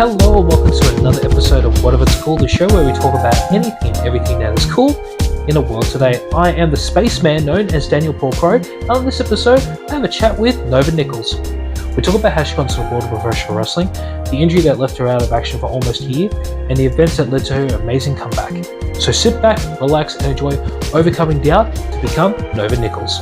Hello and welcome to another episode of What If It's Cool, the show where we talk about anything and everything that is cool in the world today. I am the spaceman known as Daniel Paul Crow, and on this episode I have a chat with Nova Nicholls. We talk about how she got into the world of professional wrestling, the injury that left her out of action for almost a year, and the events that led to her amazing comeback. So sit back, relax, and enjoy overcoming doubt to become Nova Nicholls.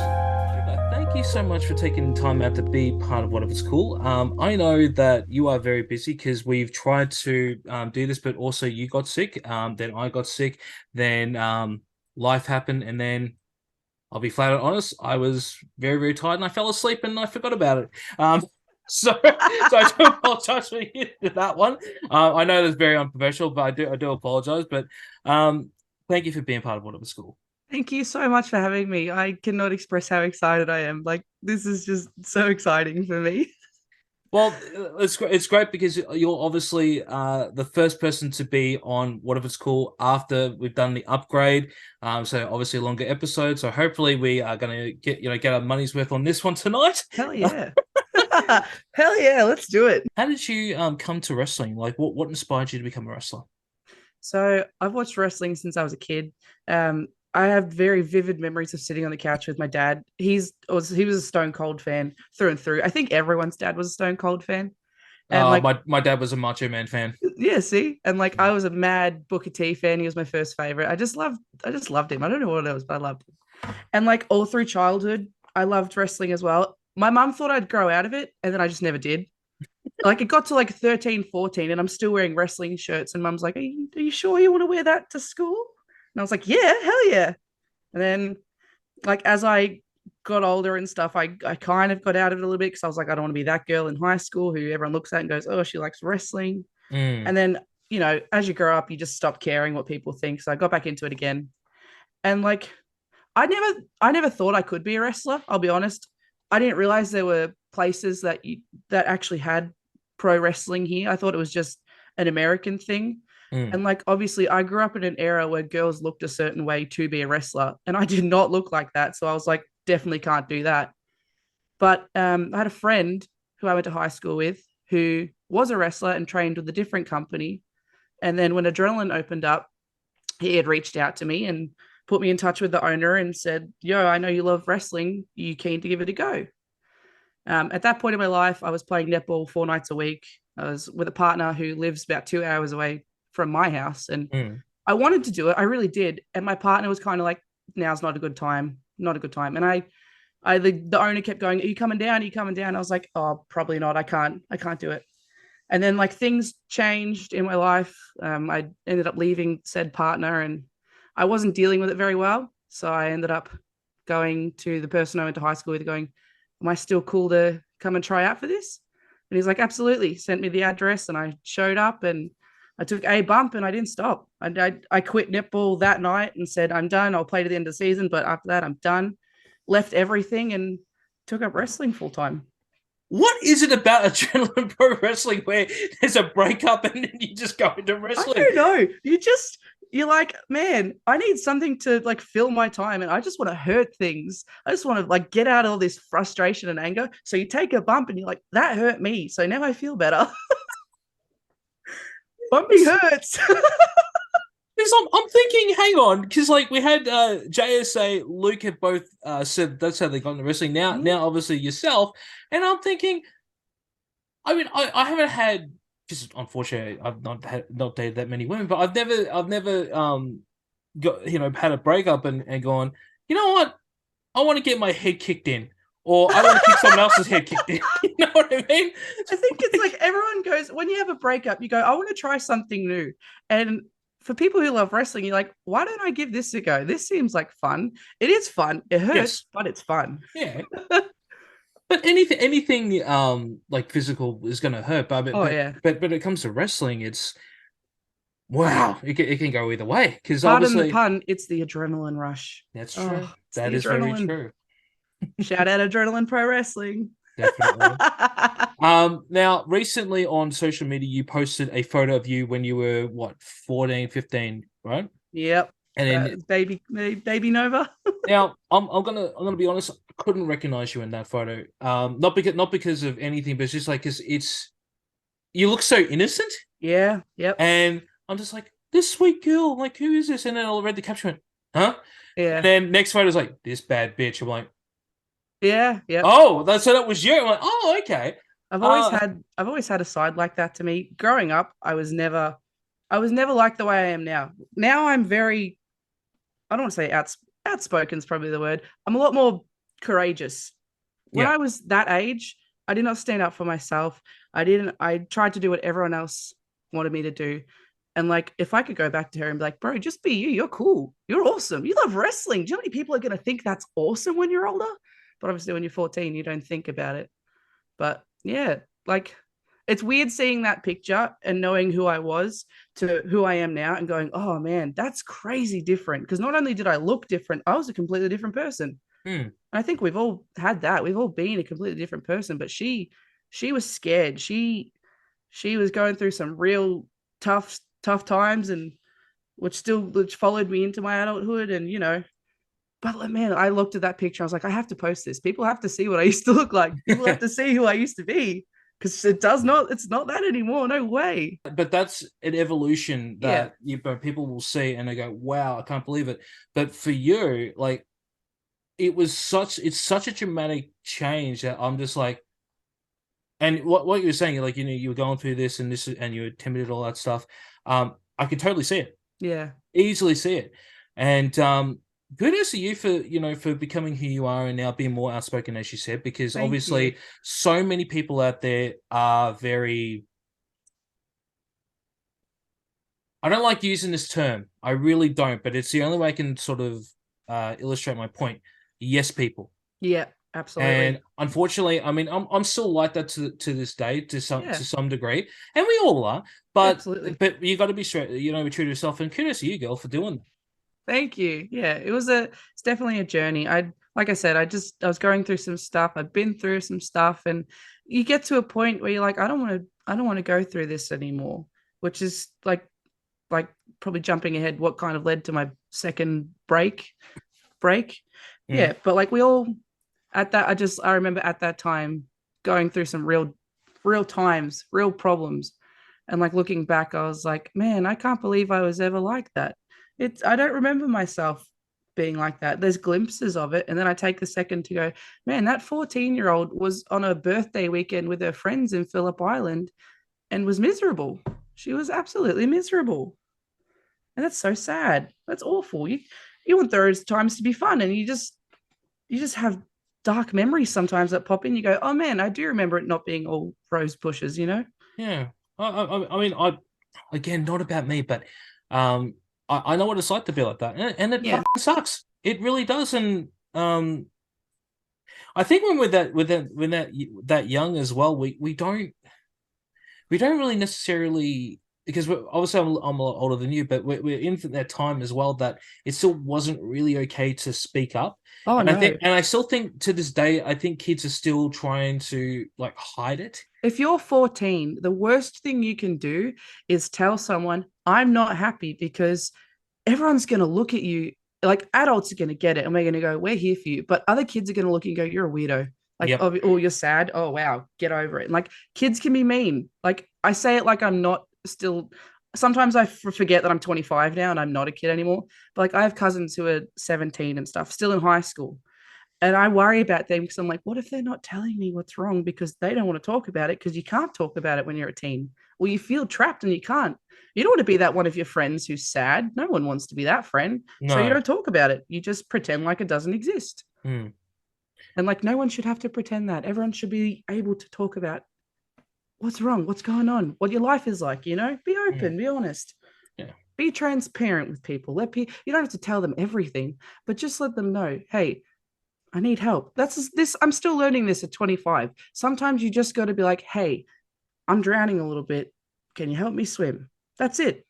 Thank you so much for taking the time out to be part of What If It's Cool. I know that you are very busy because we've tried to do this, but also you got sick, then I got sick, then life happened, and then I'll be flat out honest, I was very, very tired and I fell asleep and I forgot about it. So I do apologize for that one. I know that's very unprofessional, but I do apologize. But thank you for being part of What If It's Cool. Thank you so much for having me. I cannot express how excited I am. Like, this is just so exciting for me. Well, it's great because you're obviously the first person to be on What If It's Cool after we've done the upgrade. So obviously a longer episode. So hopefully we are going to get our money's worth on this one tonight. Hell yeah. Hell yeah, let's do it. How did you come to wrestling? Like, what inspired you to become a wrestler? So I've watched wrestling since I was a kid. I have very vivid memories of sitting on the couch with my dad. He was a Stone Cold fan through and through. I think everyone's dad was a Stone Cold fan. And my dad was a Macho Man fan. Yeah, see, and like I was a mad Booker T fan. He was my first favorite. I just loved him. I don't know what it was, but I loved him. And like all through childhood, I loved wrestling as well. My mum thought I'd grow out of it, and then I just never did. Like it got to like 13, 14, and I'm still wearing wrestling shirts. And mum's like, are you sure you want to wear that to school? And I was like, yeah, hell yeah. And then, like, as I got older and stuff, I kind of got out of it a little bit because I was like, I don't want to be that girl in high school who everyone looks at and goes, oh, she likes wrestling. And then, as you grow up, you just stop caring what people think. So I got back into it again. And like, I never thought I could be a wrestler. I'll be honest. I didn't realize there were places that actually had pro wrestling here. I thought it was just an American thing. And like, obviously I grew up in an era where girls looked a certain way to be a wrestler, and I did not look like that. So I was like, definitely can't do that. But I had a friend who I went to high school with who was a wrestler and trained with a different company. And then when Adrenaline opened up, he had reached out to me and put me in touch with the owner and said, yo, I know you love wrestling. Are you keen to give it a go? At that point in my life, I was playing netball 4 nights a week. I was with a partner who lives about 2 hours away from my house, and I wanted to do it. I really did. And my partner was kind of like, now's not a good time. And the owner kept going, are you coming down? I was like, oh, probably not. I can't do it. And then like things changed in my life. I ended up leaving said partner, and I wasn't dealing with it very well. So I ended up going to the person I went to high school with going, am I still cool to come and try out for this? And he's like, absolutely. Sent me the address, and I showed up, and I took a bump and I didn't stop. I quit netball that night and said, I'm done. I'll play to the end of the season, but after that, I'm done. Left everything and took up wrestling full time. What is it about Adrenaline Pro Wrestling where there's a breakup and then you just go into wrestling? I don't know. You're like, man, I need something to like fill my time, and I just want to hurt things. I just want to like get out all this frustration and anger. So you take a bump and you're like, that hurt me. So now I feel better. Bumping hurts. I'm thinking, hang on, because like we had JSA, Luke have both said that's how they got into wrestling. Now obviously yourself, and I'm thinking, I mean, I haven't had, because unfortunately I've not dated that many women, but I've never got had a breakup and gone, you know what, I want to get my head kicked in. Or I want to kick someone else's head kicked in. You know what I mean? I think it's like everyone goes, when you have a breakup, you go, I want to try something new. And for people who love wrestling, you're like, why don't I give this a go? This seems like fun. It is fun. It hurts, yes, but it's fun. Yeah. But anything like physical is going to hurt. But when it comes to wrestling, it's wow. It can go either way. Because obviously, the pun, it's the adrenaline rush. That's true. That is very true. Shout out Adrenaline Pro Wrestling. Definitely. Now, recently on social media, you posted a photo of you when you were, 14, 15, right? Yep. And then baby Nova. Now, I'm gonna be honest, I couldn't recognize you in that photo. Not because of anything, but it's just like, because you look so innocent Yeah. Yep. And I'm just like, this sweet girl, like, who is this? And then I read the caption, went, huh? And Yeah. then next photo's like, this bad bitch. I'm like, Yeah. Yep. oh, so that was you. I'm like, oh, okay. Uh, I've always had a side like that to me. Growing up, I was never like the way I am now. Now I'm very, I don't want to say outspoken is probably the word. I'm a lot more courageous. When yeah, I was that age, I did not stand up for myself. I tried to do what everyone else wanted me to do. And like, if I could go back to her and be like, bro, just be you. You're cool. You're awesome. You love wrestling. Do you know how many people are going to think that's awesome when you're older? But obviously, when you're 14, you don't think about it. But yeah, like it's weird seeing that picture and knowing who I was to who I am now and going, oh man, that's crazy different. Because not only did I look different, I was a completely different person. hmm, I think we've all had that. We've all been a completely different person, but she was scared. She was going through some real tough times and which followed me into my adulthood and but man, I looked at that picture. I was like, I have to post this. People have to see what I used to look like. People have to see who I used to be because it's not that anymore. No way. but that's an evolution Yeah. that people will see and they go, wow, I can't believe it. But for you, like, it's such a dramatic change that I'm just like, and what you were saying, like, you were going through this and you were timid, all that stuff. I could totally see it, Yeah. easily see it. And kudos to you for for becoming who you are and now being more outspoken, as you said, because Thank you. obviously so many people out there are very, I don't like using this term, I really don't, but it's the only way I can sort of illustrate my point. Yes, people. Yeah, And absolutely. unfortunately, I mean, I'm still like that to this day, Yeah, to some degree, and we all are. But absolutely. you got to be straight, be true to yourself. And kudos to you, girl, for doing that. Thank you. Yeah, it's definitely a journey. Like I said, I was going through some stuff. I've been through some stuff and you get to a point where you're like, I don't want to go through this anymore, which is like probably jumping ahead what kind of led to my second break. Mm. Yeah, but like we all at that I remember at that time going through some real times, real problems. And like looking back, I was like, man, I can't believe I was ever like that. I don't remember myself being like that. There's glimpses of it. And then I take the second to go, man, that 14-year-old was on a birthday weekend with her friends in Phillip Island and was miserable. She was absolutely miserable. And that's so sad. That's awful. You want those times to be fun and you just have dark memories sometimes that pop in. You go, oh man, I do remember it not being all rose bushes, you know? Yeah. I mean, again, not about me, but um, I know what it's like to be like that, and it Yeah. fucking sucks. It really does. And I think when we're that young as well, we don't really necessarily, because obviously I'm a lot older than you, but we're in that time as well that it still wasn't really okay to speak up. Oh no. And I still think to this day, I think kids are still trying to like hide it. If you're 14, the worst thing you can do is tell someone, I'm not happy because everyone's going to look at you like adults are going to get it and we're going to go, we're here for you. But other kids are going to look and go, you're a weirdo. Like, Yep. oh, you're sad. Oh, wow. Get over it. And like, kids can be mean. Like, I say it like I'm not still. Sometimes I forget that I'm 25 now and I'm not a kid anymore. But like, I have cousins who are 17 and stuff, still in high school. And I worry about them because I'm like, what if they're not telling me what's wrong because they don't want to talk about it because you can't talk about it when you're a teen. Well, you feel trapped and you can't. You don't want to be that one of your friends who's sad. No one wants to be that friend. So you No. don't talk about it. You just pretend like it doesn't exist. Hmm. And like no one should have to pretend that. Everyone should be able to talk about what's wrong, what's going on, what your life is like, Be Hmm. open, be honest. Yeah. Be transparent with people. You don't have to tell them everything, but just let them know, hey, I need help. That's this. I'm still learning this at 25. Sometimes you just got to be like, hey, I'm drowning a little bit. Can you help me swim? That's it.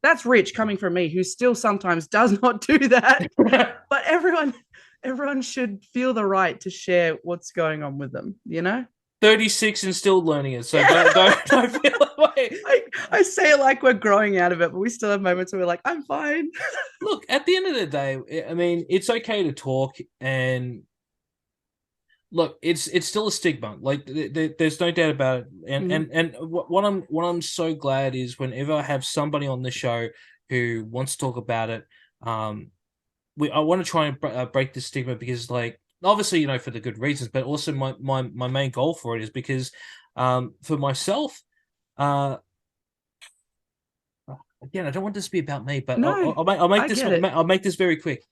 That's rich coming from me, who still sometimes does not do that. But everyone should feel the right to share what's going on with them. 36 and still learning it. So don't feel like. I say it like we're growing out of it, but we still have moments where we're like, I'm fine. Look, at the end of the day, I mean, it's okay to talk, and look, it's still a stigma. Like there's no doubt about it. And Mhm. what I'm so glad is whenever I have somebody on the show who wants to talk about it, I want to try and break the stigma because, like, obviously, for the good reasons, but also my main goal for it is because, for myself, uh, again, I don't want this to be about me, but No, I'll make I this get it. I'll make this very quick.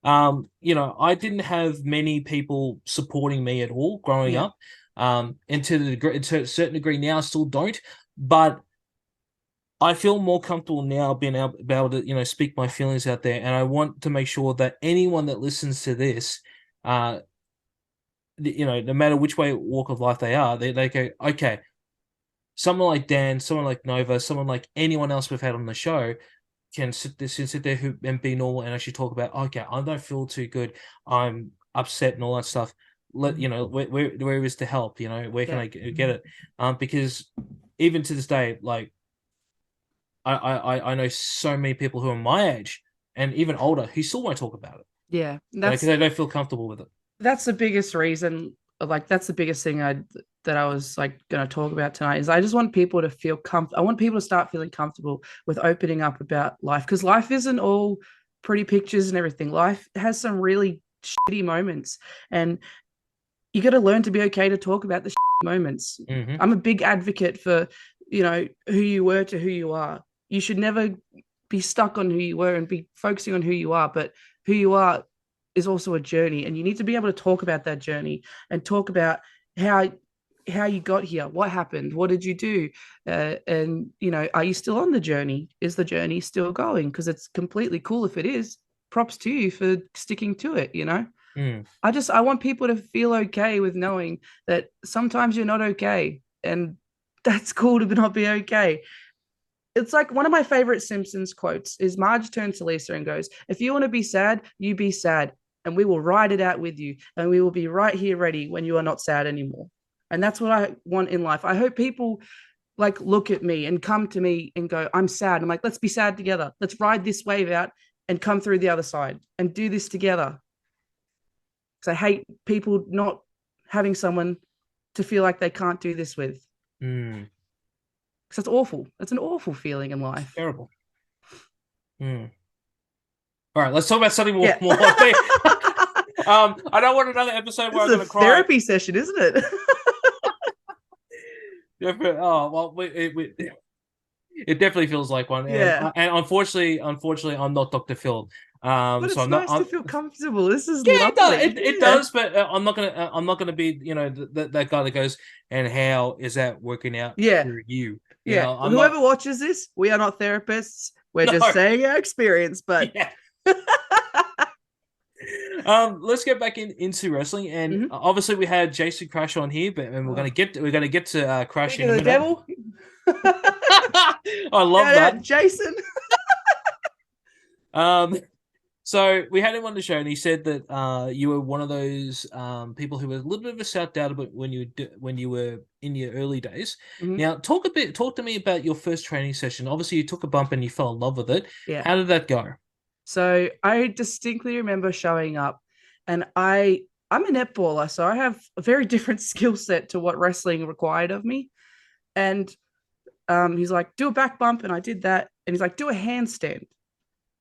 I didn't have many people supporting me at all growing Yeah, up. And to a certain degree now, I still don't. But I feel more comfortable now being able to, speak my feelings out there. And I want to make sure that anyone that listens to this, uh, no matter which way walk of life they are, they go, okay, someone like Dan, someone like Nova, someone like anyone else we've had on the show can sit there and be normal and actually talk about, okay, I don't feel too good, I'm upset and all that stuff. Where is the help? Where can yeah, I get it? Because even to this day, like I know so many people who are my age and even older who still won't talk about it, yeah. because they don't feel comfortable with it. That's the biggest reason. Like that's the biggest thing I was like going to talk about tonight is I just want people to feel comfortable. I want people to start feeling comfortable with opening up about life because life isn't all pretty pictures and everything. Life has some really shitty moments, and you got to learn to be okay to talk about the moments. Hmm. I'm a big advocate for, who you were to who you are. You should never be stuck on who you were and be focusing on who you are, but who you are is also a journey, and you need to be able to talk about that journey and talk about how how you got here, what happened, what did you do, and are you still on the journey? Is the journey still going? Because it's completely cool if it is. Props to you for sticking to it. Mm. I want people to feel okay with knowing that sometimes you're not okay, and that's cool to not be okay. It's like one of my favorite Simpsons quotes is Marge turns to Lisa and goes, "If you want to be sad, you be sad, and we will ride it out with you, and we will be right here ready when you are not sad anymore." And that's what I want in life. I hope people like look at me and come to me and go, "I'm sad." I'm like, "Let's be sad together. Let's ride this wave out and come through the other side and do this together." Because I hate people not having someone to feel like they can't do this with. Mm. Because it's awful. It's an awful feeling in life. Terrible. Mm. All right, let's talk about something more Yeah. more. I don't want another episode This where is I'm a gonna cry. therapy session, isn't it? Oh well, it definitely feels like one, and Yeah. unfortunately, I'm not Dr. Phil. But So it's I'm not. nice to feel comfortable. This is Yeah, it does. lovely. It Yeah. does, but I'm not gonna be, that guy that goes, and how is that working out Yeah. for you? Yeah. I'm not. Whoever watches this, we are not therapists. We're No. just saying our experience, but Yeah. Let's get back into wrestling, and Mhm. obviously we had Jason Crash on here, but and Oh. we're gonna get to Crash Speaking in a of the minute. devil, I love shout that. out Jason. Um, so we had him on the show, and he said that you were one of those people who were a little bit of a self doubter, but when you were in your early days. Mhm. Now, talk to me about your first training session. Obviously, you took a bump and you fell in love with it. Yeah. How did that go? So I distinctly remember showing up, and I'm a netballer, so I have a very different skill set to what wrestling required of me. And he's like, "Do a back bump," and I did that. And he's like, "Do a handstand."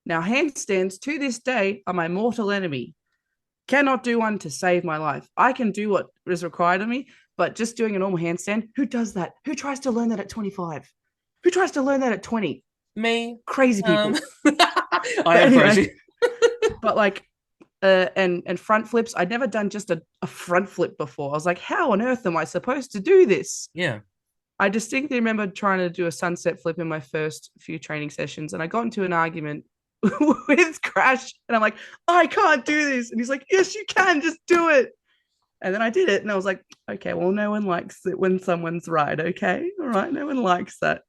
Now, handstands to this day are my mortal enemy. Cannot do one to save my life. I can do what is required of me, but just doing a normal handstand, who does that? Who tries to learn that at 25? Who tries to learn that at 20? Me. Crazy Um, people. I But am anyway, crazy. but like and front flips. I'd never done just a front flip before. I was like, how on earth am I supposed to do this? Yeah. I distinctly remember trying to do a sunset flip in my first few training sessions, and I got into an argument with Crash, and I'm like, I can't do this. And he's like, yes, you can, just do it. And then I did it, and I was like, okay, well, no one likes it when someone's right. Okay, all right, no one likes that.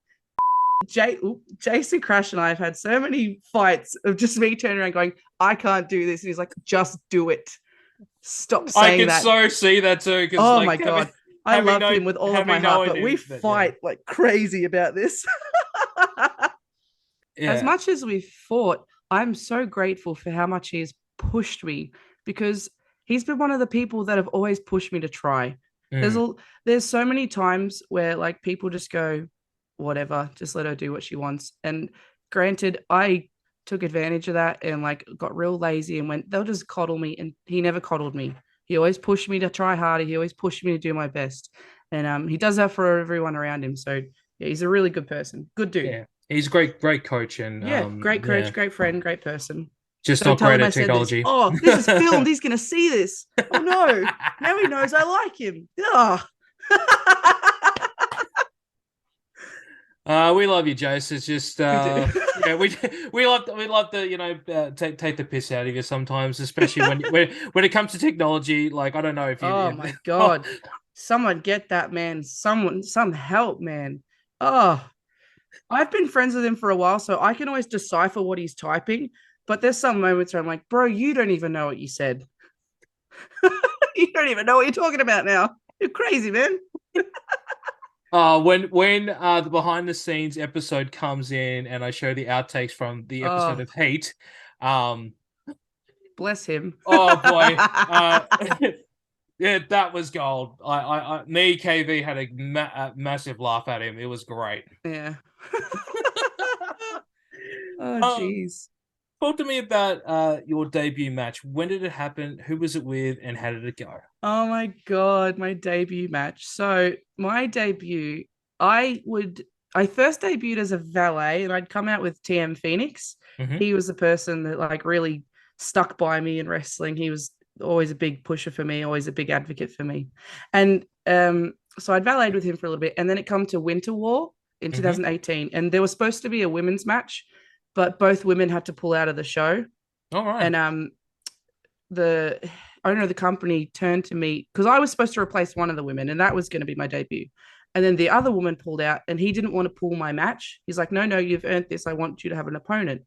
Jason Crash and I have had so many fights of just me turning around going, I can't do this. And he's like, just do it. Stop I saying can that. so see that too, because Oh like my God. I love him with all of my having heart, known but we him, that yeah, fight like crazy about this. As yeah, much as we've fought, I'm so grateful for how much he's pushed me because he's been one of the people that have always pushed me to try. There's Mm. a there's so many times where like people just go, whatever, just let her do what she wants. And granted, I took advantage of that and like got real lazy and went, they'll just coddle me. And he never coddled me. He always pushed me to try harder. He always pushed me to do my best. And he does that for everyone around him. So yeah, he's a really good person. Good dude. Yeah, he's a great coach, and Yeah, great yeah, coach, great friend, great person. just Don't not tell great him I at said this. technology. Oh, this is filmed. He's going to see this. Oh, no. Now he knows I like him. Oh. We love you, Jace. It's just We do. yeah, we love to take the piss out of you sometimes, especially when it comes to technology. Like I don't know if you. Oh, my God. Someone get that man. Some help, man. Oh, I've been friends with him for a while, so I can always decipher what he's typing. But there's some moments where I'm like, bro, you don't even know what you said. You don't even know what you're talking about now. You're crazy, man. When the behind the scenes episode comes in and I show the outtakes from the episode Oh, of Heat, um, bless him. oh boy, yeah, that was gold. Me, KV had a massive laugh at him. It was great. Yeah. Oh, Um, jeez. talk to me about your debut match. When did it happen? Who was it with, and how did it go? Oh my God, my debut match. So my debut, I first debuted as a valet and I'd come out with TM Phoenix. Mm-hmm. He was the person that like really stuck by me in wrestling. He was always a big pusher for me, always a big advocate for me. And so I'd valeted with him for a little bit. And then it come to Winter War in Mm-hmm. 2018. And there was supposed to be a women's match, but both women had to pull out of the show. All right. And the owner of the company turned to me because I was supposed to replace one of the women, and that was going to be my debut. And then the other woman pulled out, and he didn't want to pull my match. He's like, "No, you've earned this. I want you to have an opponent."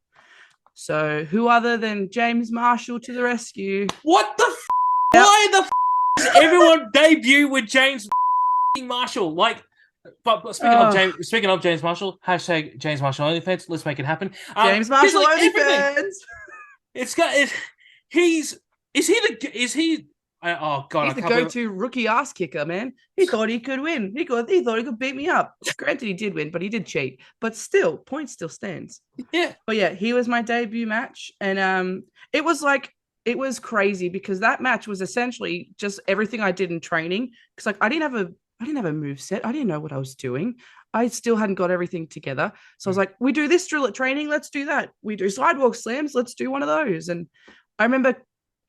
So who other than James Marshall to the rescue? What the? Yep. Why the does everyone debut with James Marshall? Like, but speaking of James Marshall, hashtag James Marshall OnlyFans. Let's make it happen. James Marshall like OnlyFans. It's got. Is he? Oh God, He's the go-to rookie ass kicker, man. He thought he could win. He thought he could beat me up. Granted, he did win, but he did cheat. But still, point still stands. Yeah. But yeah, he was my debut match, and it was crazy because that match was essentially just everything I did in training. Because like I didn't have a move set. I didn't know what I was doing. I still hadn't got everything together. So I was like, we do this drill at training, let's do that. We do sidewalk slams, let's do one of those. And I remember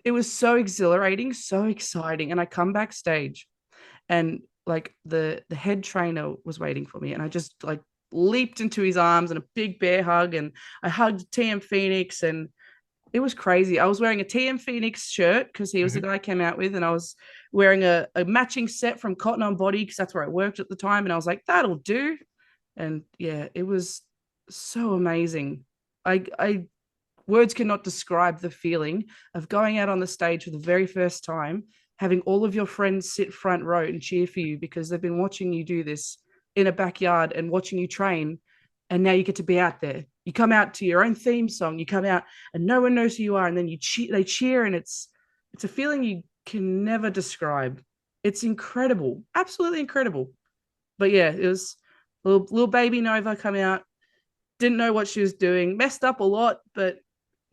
it was so exhilarating, so exciting. And I come backstage and like the head trainer was waiting for me. And I just like leaped into his arms and a big bear hug. And I hugged TM Phoenix and it was crazy. I was wearing a TM Phoenix shirt because he was the guy I came out with. And I was wearing a matching set from Cotton On Body because that's where I worked at the time. And I was like, that'll do. And yeah, it was so amazing. I words cannot describe the feeling of going out on the stage for the very first time, having all of your friends sit front row and cheer for you because they've been watching you do this in a backyard and watching you train. And now you get to be out there. You come out to your own theme song. You come out and no one knows who you are. And then they cheer. And it's a feeling you can never describe. It's incredible. Absolutely incredible. But yeah, it was little baby Nova come out. Didn't know what she was doing. Messed up a lot, but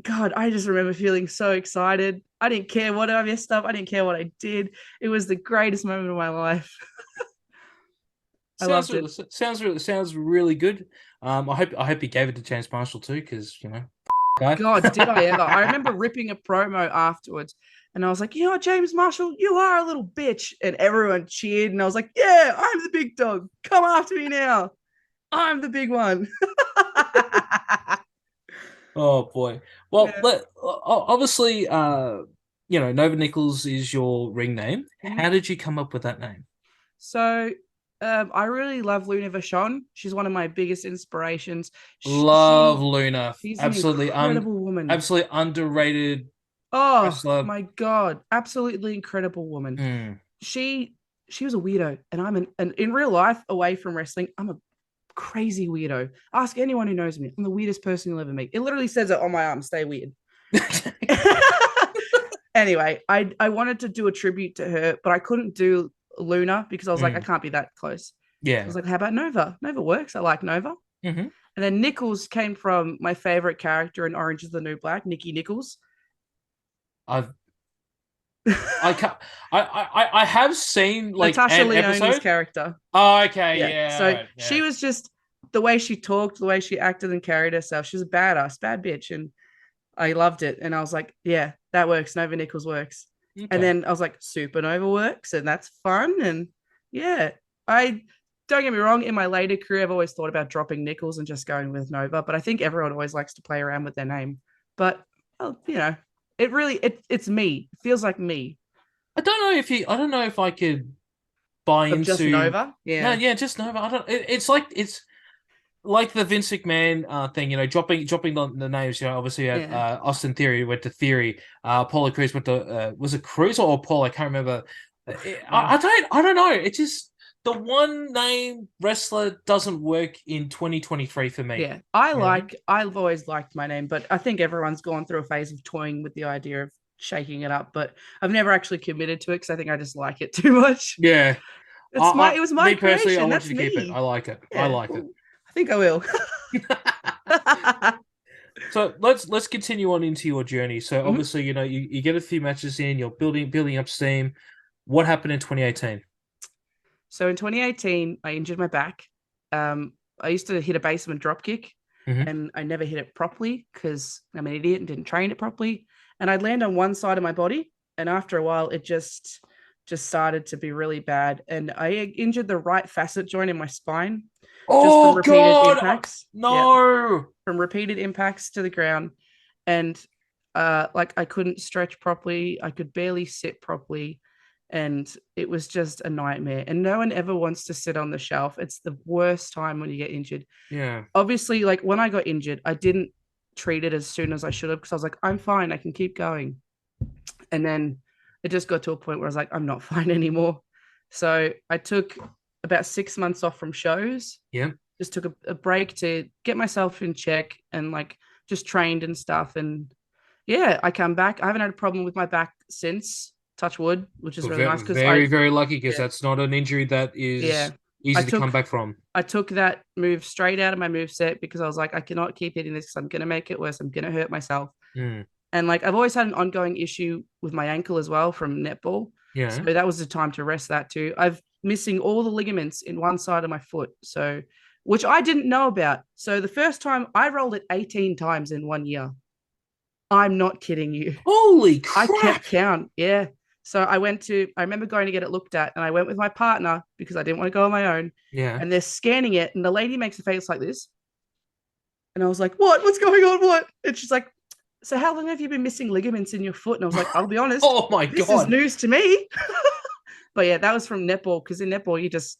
God, I just remember feeling so excited. I didn't care what I messed up. I didn't care what I did. It was the greatest moment of my life. I loved it. Sounds really good. I hope he gave it to James Marshall too, because guy. God, did I ever? I remember ripping a promo afterwards, and I was like, James Marshall, you are a little bitch, and everyone cheered, and I was like, yeah, I'm the big dog. Come after me now. I'm the big one. Oh boy. Well, Yeah. obviously, Nova Nicholls is your ring name. How did you come up with that name? So, I really love Luna Vachon. She's one of my biggest inspirations. Love Luna. She's Absolutely an incredible woman. Absolutely underrated wrestler. My God, absolutely incredible woman. Mm. She was a weirdo, and and in real life, away from wrestling, I'm a crazy weirdo. Ask anyone who knows me. I'm the weirdest person you'll ever meet. It literally says it on my arm. Stay weird. Anyway, I wanted to do a tribute to her, but I couldn't do Luna because I was like, I Mm. can't be that close. So I Yeah. was like, how about Nova? Nova works. I like Nova. Hmm. And then Nichols came from my favorite character in Orange is the New Black, Nikki Nichols. I've I can't. I have seen like Natasha an Leone's episode. character. Oh, okay, Yeah. yeah, all So right, yeah. she was just the way she talked, the way she acted and carried herself. She was a badass, bad bitch. And I loved it. And I was like, yeah, that works. Nova Nichols works. And Okay. then I was like, Supernova works. And that's fun. And yeah, I don't get me wrong. In my later career, I've always thought about dropping Nichols and just going with Nova. But I think everyone always likes to play around with their name. But, well, it's me. It feels like me. I don't know if I could buy Of just into. Nova. No, Yeah. yeah, just no. But I don't. It's like the Vince McMahon thing. Dropping the names. Obviously, you had Yeah. Austin Theory went to Theory. Apollo Crews went to was it Cruz or Paul? I can't remember. Oh, I don't know. It just the one name wrestler doesn't work in 2023 for me. yeah. You know? I've always liked my name, but I think everyone's gone through a phase of toying with the idea of shaking it up, but I've never actually committed to it because I think I just like it too much. Yeah. It was my Me personally, I creation. want you That's to keep it. I me. like it. I Yeah. like it. Well, I think I will. So let's continue on into your journey. So Mhm. obviously, you get a few matches in, you're building up steam. What happened in 2018? So in 2018, I injured my back. I used to hit a basement drop kick Hmm. and I never hit it properly because I'm an idiot and didn't train it properly. And I'd land on one side of my body. And after a while, it just started to be really bad. And I injured the right facet joint in my spine just from Oh repeated God! impacts. Yeah, No! from repeated impacts to the ground. And like I couldn't stretch properly. I could barely sit properly. And it was just a nightmare. And no one ever wants to sit on the shelf. It's the worst time when you get injured. Yeah. Obviously, like when I got injured, I didn't treat it as soon as I should have because I was like, I'm fine, I can keep going. And then it just got to a point where I was like, I'm not fine anymore. So I took about 6 months off from shows, Yeah. just took a break to get myself in check and like just trained and stuff. And yeah, I come back. I haven't had a problem with my back since, touch wood, which is We're really nice because very, very lucky because yeah, that's not an injury that yeah, is I easy to come took back from. I took that move straight out of my move set because I was like, I cannot keep hitting this because I'm gonna make it worse. I'm gonna hurt myself. Mm. And like I've always had an ongoing issue with my ankle as well from netball. So Yeah. that was the time to rest that too. I've missing all the ligaments in one side of my foot. So which I didn't know about. So the first time I rolled it 18 times in 1 year. I'm not kidding you. Holy I kept crap! count. Yeah. So I remember going to get it looked at and I went with my partner because I didn't want to go on my own. Yeah. And they're scanning it and the lady makes a face like this. And I was like, what? What's going on? What? And she's like, so how long have you been missing ligaments in your foot? And I was like, I'll be honest, Oh my this is God! news to me. But yeah, that was from netball because in netball, it's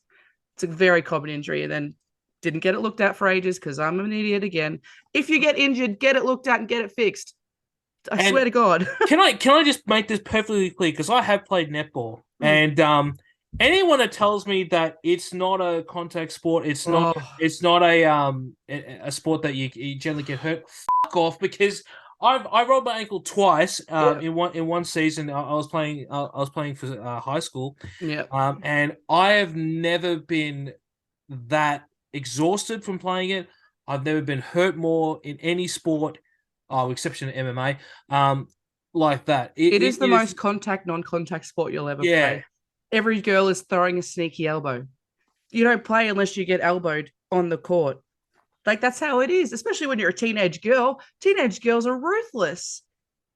a very common injury and then didn't get it looked at for ages because I'm an idiot again. If you get injured, get it looked at and get it fixed. I And swear to God. can I just make this perfectly clear because I have played netball and anyone that tells me that it's not a contact sport, Oh, it's not a sport that you generally get hurt. Fuck off because I rolled my ankle twice yeah. in one season. I was playing for high school Yeah. and I have never been that exhausted from playing it. I've never been hurt more in any sport, exception of MMA, like that. It is the It is, most contact, non-contact sport you'll ever yeah. play. Every girl is throwing a sneaky elbow. You don't play unless you get elbowed on the court. Like that's how it is, especially when you're a teenage girl. Teenage girls are ruthless.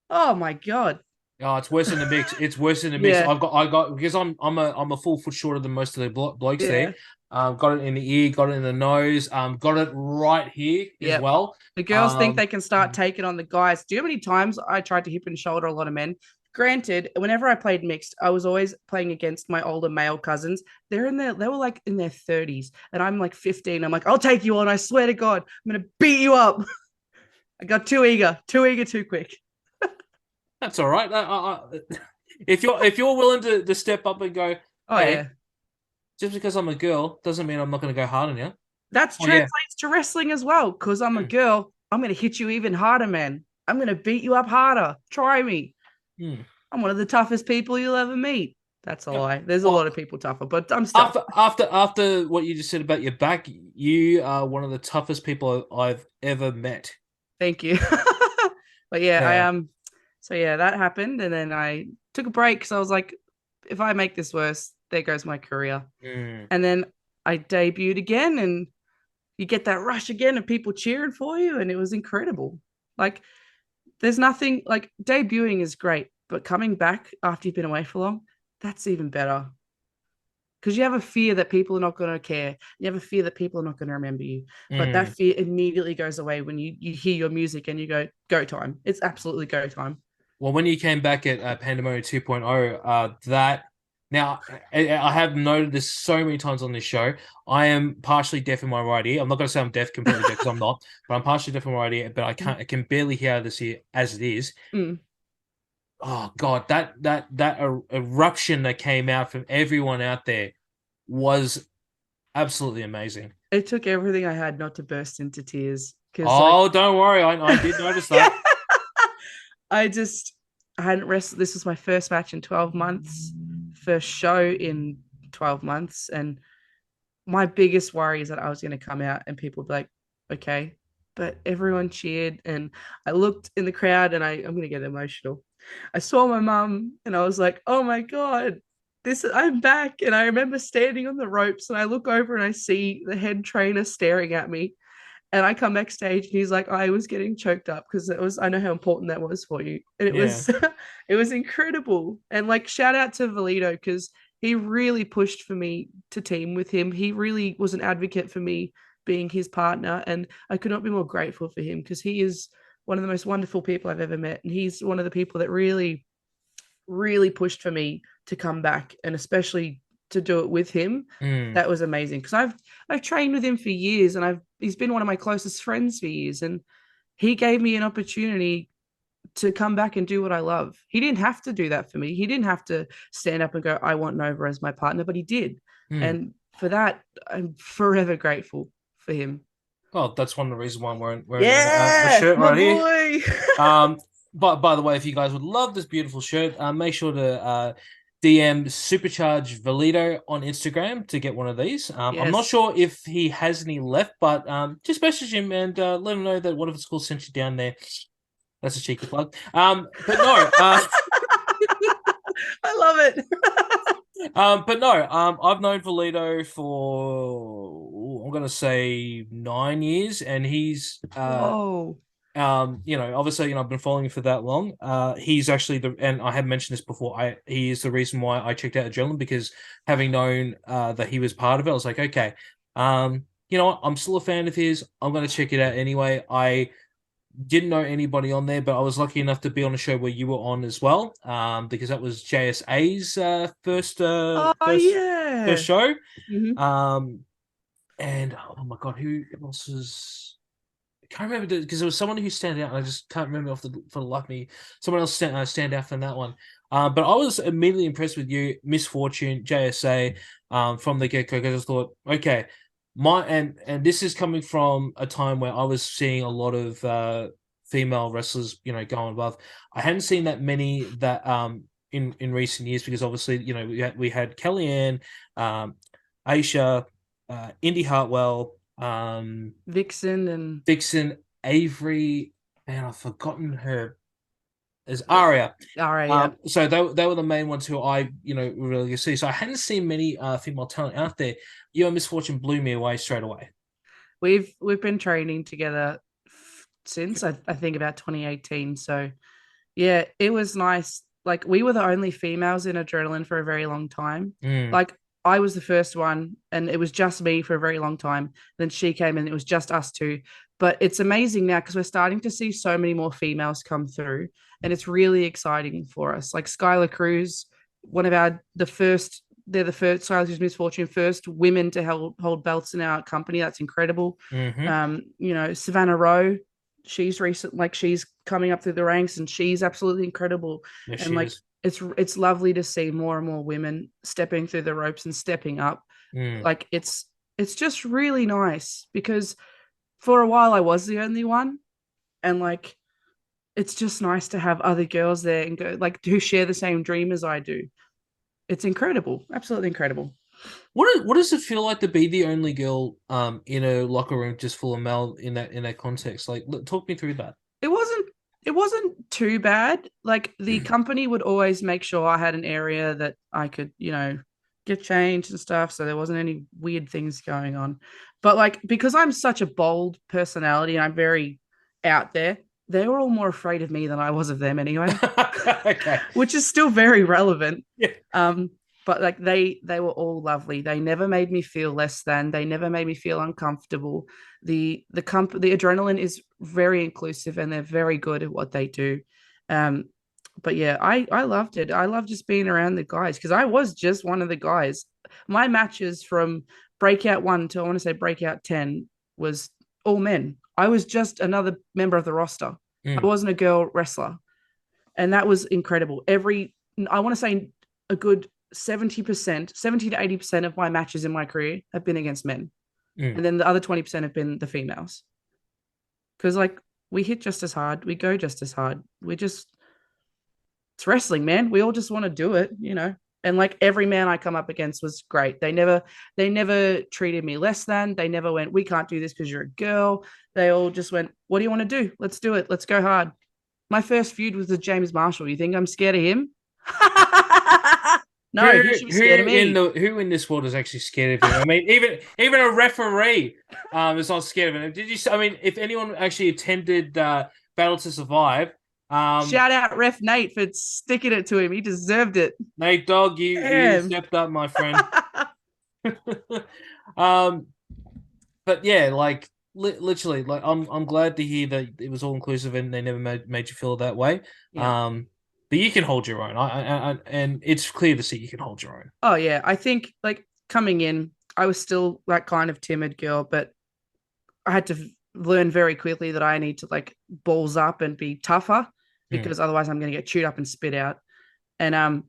Oh my God. Oh, it's worse than the mix. It's worse than the mix. Yeah. I got because I'm a full foot shorter than most of the blokes there. Yeah. Got it in the ear, got it in the nose, got it right here as Yeah. well. The girls think they can start taking on the guys. Do you know how many times I tried to hip and shoulder a lot of men? Granted, whenever I played mixed, I was always playing against my older male cousins. They were like in their 30s, and I'm like 15. I'm like, I'll take you on. I swear to God, I'm gonna beat you up. I got too eager, too quick. That's all right. If you're willing to step up and go, Oh hey, yeah, just because I'm a girl doesn't mean I'm not going to go hard on you. that Oh yeah. translates to wrestling as well. Because I'm a Hmm. girl, I'm gonna hit you even harder, man. I'm gonna beat you up harder. Try me. Hmm. I'm one of the toughest people you'll ever meet. That's a Yeah. lie. There's a lot Well, of people tougher, but I'm still. after what you just said about your back, you are one of the toughest people I've ever met. Thank you. But yeah, I Yeah. So yeah, that happened, and then I took a break because I was like, if I make this worse, there goes my career. Mm. And then I debuted again, and you get that rush again, and people cheering for you, and it was incredible. Like, there's nothing like debuting is great, but coming back after you've been away for long, that's even better because you have a fear that people are not going to care. You have a fear that people are not going to remember you. But that Mm. fear immediately goes away when you hear your music and you go time. It's absolutely go time. Well, when you came back at Pandemonium 2.0, that now I have noted this so many times on this show. I am partially deaf in my right ear. I'm not going to say I'm deaf, completely deaf, because I'm not, but I'm partially deaf in my right ear. But I can barely hear this ear as it is. Mm. Oh God, that eruption that came out from everyone out there was absolutely amazing. It took everything I had not to burst into tears because, like, Oh, don't worry, I did notice yeah, that. I just I hadn't wrestled. This was my first match in 12 months, first show in 12 months, and my biggest worry is that I was going to come out and people would be like, okay. But everyone cheered, and I looked in the crowd, and I'm going to get emotional. I saw my mum, and I was like, oh my God, I'm back. And I remember standing on the ropes, and I look over and I see the head trainer staring at me. And I come backstage, and he's like, I was getting choked up because I know how important that was for you. And it Yeah. was, it was incredible. And like, shout out to Valito because he really pushed for me to team with him. He really was an advocate for me being his partner. And I could not be more grateful for him because he is one of the most wonderful people I've ever met. And he's one of the people that really, really pushed for me to come back and especially to do it with him. Mm. That was amazing because I've trained with him for years and he's been one of my closest friends for years and he gave me an opportunity to come back and do what I love. He didn't have to do that for me. He didn't have to stand up and go, I want Nova as my partner, but he did. Mm. And for that, I'm forever grateful for him. Well, that's one of the reasons why I'm wearing the Yeah, shirt my right here. boy. Um, but by the way, if you guys would love this beautiful shirt, make sure to DM Supercharge Valito on Instagram to get one of these. I'm not Yes. sure if he has any left, but just message him and let him know that What If It's Cool sent you down there. That's a cheeky plug. But no, I love it. but no, I've known Valito for I'm gonna say 9 years, and he's Whoa. obviously, I've been following him for that long. He's actually and I have mentioned this before. He is the reason why I checked out Adrenaline because having known that he was part of it, I was like, okay, you know what? I'm still a fan of his. I'm going to check it out anyway. I didn't know anybody on there, but I was lucky enough to be on a show where you were on as well. Because that was JSA's Oh first yeah. show. Mm-hmm. Um, and oh my god, who else was? I can't remember because there was someone who stand out, and I just can't remember for the life of me. Someone else stand out from that one. But I was immediately impressed with you, Misfortune, JSA, from the get go. Because I thought, okay, and this is coming from a time where I was seeing a lot of female wrestlers, going above. I hadn't seen that many that in recent years because obviously, we had Kellyanne, Aisha, Indy Hartwell. Vixen and Vixen, Avery, and I've forgotten her as Aria. all right, yeah. So they were the main ones who I really see. So I hadn't seen many female talent out there. Your Misfortune blew me away straight away. We've been training together since I think about 2018. So yeah, it was nice. Like we were the only females in Adrenaline for a very long time. Mm, Like I was the first one, and it was just me for a very long time. Then she came, and it was just us two. But it's amazing now because we're starting to see so many more females come through, and it's really exciting for us. Like Skylar Cruz, one of our the first. They're the first Skylar Cruz Misfortune first women to hold belts in our company. That's incredible. mm-hmm. Savannah Rowe, she's coming up through the ranks and she's absolutely incredible. Yes, And she like is. it's lovely to see more and more women stepping through the ropes and stepping up. Mm, Like it's just really nice because for a while I was the only one, and like it's just nice to have other girls there and go like who share the same dream as I do. It's incredible, absolutely incredible. What does it feel like to be the only girl in a locker room just full of male in that context? Like, talk me through that. It wasn't too bad. Like the company would always make sure I had an area that I could, get changed and stuff. So there wasn't any weird things going on. But like because I'm such a bold personality and I'm very out there, they were all more afraid of me than I was of them anyway. Okay. Which is still very relevant. Yeah. Um, but like they were all lovely. They never made me feel less than. They never made me feel uncomfortable. The adrenaline is very inclusive and they're very good at what they do. Um, but yeah, I loved it. I love just being around the guys because I was just one of the guys. My matches from breakout 1 to I want to say breakout 10 was all men. I was just another member of the roster. I Mm. wasn't a girl wrestler, and that was incredible. I want to say a good 70%, 70 to 80% of my matches in my career have been against men. Mm. And then the other 20% have been the females. Because like we hit just as hard, we go just as hard. It's wrestling, man. We all just want to do it. And like every man I come up against was great. They never treated me less than. They never went, we can't do this because you're a girl. They all just went, what do you want to do? Let's do it. Let's go hard. My first feud was with James Marshall. You think I'm scared of him? No, he should be scared of me. Who in this world is actually scared of him? I mean, even a referee is not scared of him. I mean, if anyone actually attended Battle to Survive, Shout out Ref Nate for sticking it to him. He deserved it. Nate Dog, you stepped up, my friend. um, but yeah, like literally, like I'm glad to hear that it was all inclusive and they never made you feel that way. Yeah. But you can hold your own. And it's clear to see you can hold your own. Oh yeah, I think like coming in, I was still that kind of timid girl, but I had to learn very quickly that I need to like balls up and be tougher because otherwise I'm going to get chewed up and spit out. And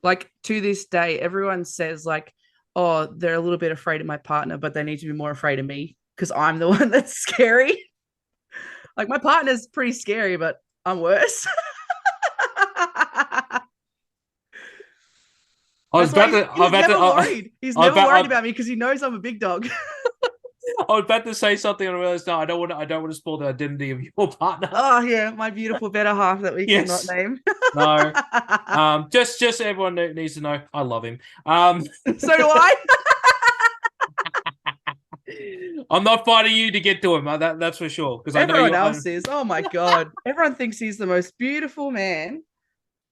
like to this day, everyone says like, oh, they're a little bit afraid of my partner, but they need to be more afraid of me because I'm the one that's scary. Like my partner's pretty scary, but I'm worse. I was That's why about to. he's never worried. He's never worried about me because he knows I'm a big dog. I was about to say something and I realized no, I don't want to spoil the identity of your partner. Oh yeah, my beautiful better half that we cannot name. No. Just everyone needs to know I love him. So do I. I'm not fighting you to get to him. That's for sure. Because everyone else is. Oh my god, everyone thinks he's the most beautiful man.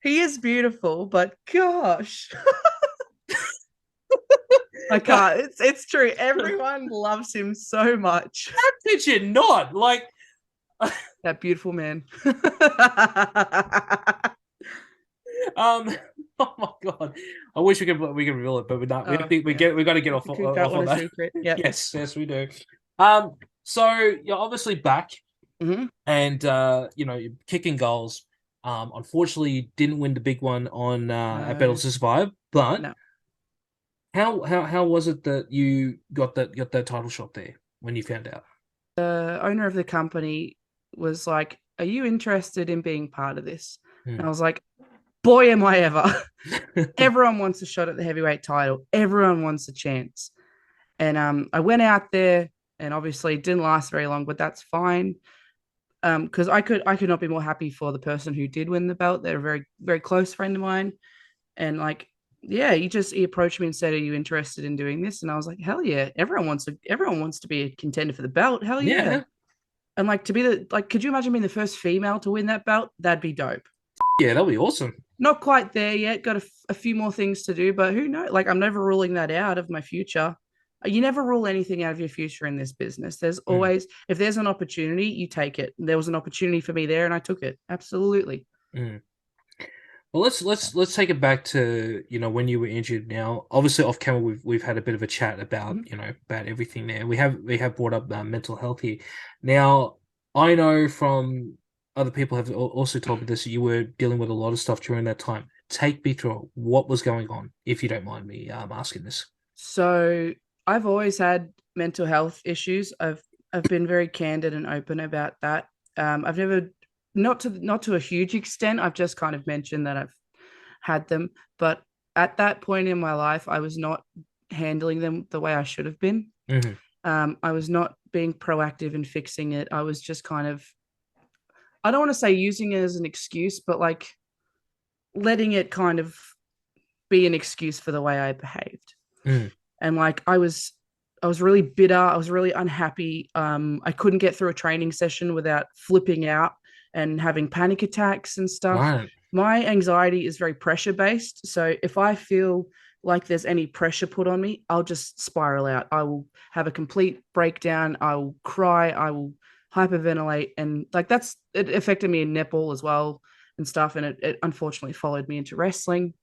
He is beautiful, but gosh. I can't. It's true. Everyone loves him so much. How did you not? Like that beautiful man. Oh my god! I wish we could reveal it, but we're not. We got to get off on that. Secret. Yeah. Yes, we do. So you're obviously back, and you're kicking goals. Unfortunately, you didn't win the big one on at Battle to Survive, but no. How was it that you got that title shot there when you found out? The owner of the company was like, "Are you interested in being part of this?" And I was like, "Boy, am I ever!" Everyone wants a shot at the heavyweight title. Everyone wants a chance. And I went out there, and obviously it didn't last very long, but that's fine. Because I could not be more happy for the person who did win the belt. They're a very, very close friend of mine. And like, yeah, he approached me and said, "Are you interested in doing this?" And I was like, "Hell yeah! Everyone wants to be a contender for the belt. Hell yeah!" And like to be could you imagine being the first female to win that belt? That'd be dope. Yeah, that'd be awesome. Not quite there yet. Got a few more things to do, but who knows? Like I'm never ruling that out of my future. You never rule anything out of your future in this business. There's always, if there's an opportunity, you take it. There was an opportunity for me there, and I took it. Absolutely. Well, let's take it back to when you were injured. Now, obviously, off camera, we've had a bit of a chat about about everything there. We have brought up mental health here. Now, I know from other people have also told me this. You were dealing with a lot of stuff during that time. Take me through what was going on, if you don't mind me asking this. So I've always had mental health issues. I've been very candid and open about that. I've never not to a huge extent. I've just kind of mentioned that I've had them, but at that point in my life, I was not handling them the way I should have been. Hmm. I was not being proactive in fixing it. I was just kind of, I don't want to say using it as an excuse, but like letting it kind of be an excuse for the way I behaved. Mm. And like I was really bitter. I was really unhappy. I couldn't get through a training session without flipping out and having panic attacks and stuff. Right. My anxiety is very pressure based. So if I feel like there's any pressure put on me, I'll just spiral out. I will have a complete breakdown. I will cry. I will hyperventilate. And like it affected me in netball as well and stuff. And it unfortunately followed me into wrestling.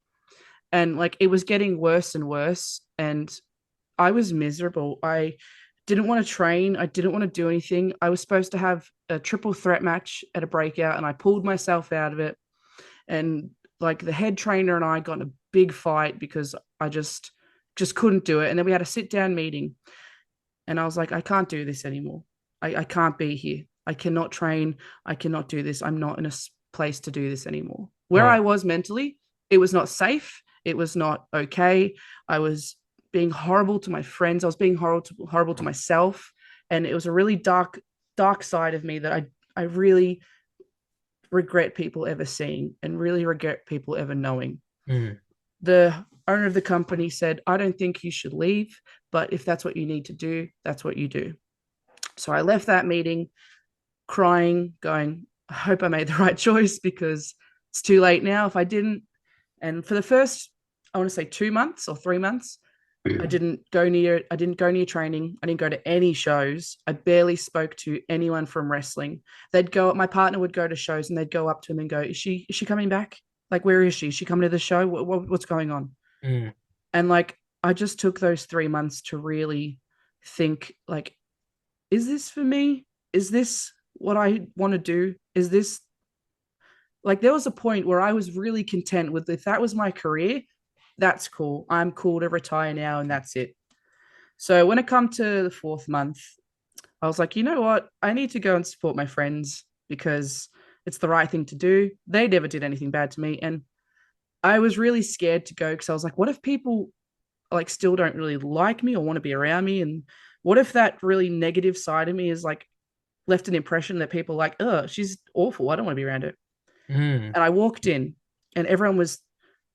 And like it was getting worse and worse. And I was miserable. I didn't want to train. I didn't want to do anything. I was supposed to have a triple threat match at a breakout, and I pulled myself out of it. And like the head trainer and I got in a big fight because I just couldn't do it. And then we had a sit down meeting, and I was like, I can't do this anymore. I can't be here. I cannot train. I cannot do this. I'm not in a place to do this anymore. Where I Right. was mentally, it was not safe. It was not okay. I was being horrible to my friends. I was being horrible to myself. And it was a really dark side of me that I really regret people ever seeing and really regret people ever knowing. Mm. The owner of the company said, I don't think you should leave, but if that's what you need to do, that's what you do. So I left that meeting crying, going, I hope I made the right choice because it's too late now if I didn't. And for the first, I want to say 2 months or 3 months, I didn't go near training. I didn't go to any shows. I barely spoke to anyone from wrestling. My partner would go to shows and they'd go up to him and go, is she coming back? Like, where is she? Is she coming to the show? What's going on? Mm. And like, I just took those 3 months to really think, like, is this for me? Is this what I want to do? Is this like, there was a point where I was really content with, if that was my career, that's cool. I'm cool to retire now and that's it. So when it come to the fourth month, I was like, you know what? I need to go and support my friends because it's the right thing to do. They never did anything bad to me. And I was really scared to go because I was like, what if people like still don't really like me or want to be around me? And what if that really negative side of me is like left an impression that people are like, oh, she's awful. I don't want to be around her. Mm. And I walked in and everyone was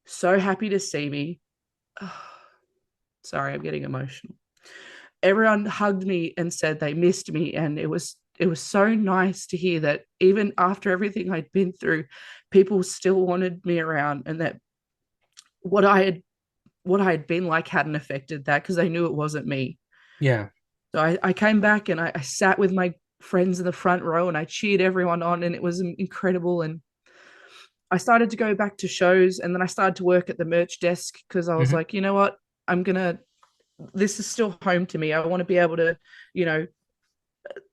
so happy to see me. Sorry, I'm getting emotional. Everyone hugged me and said they missed me. And it was so nice to hear that even after everything I'd been through, people still wanted me around and that what I had what I had been like hadn't affected that because they knew it wasn't me. Yeah. So I came back and I sat with my friends in the front row and I cheered everyone on and it was incredible. And I started to go back to shows and then I started to work at the merch desk because I was Hmm. like, you know what? This is still home to me. I want to be able to, you know,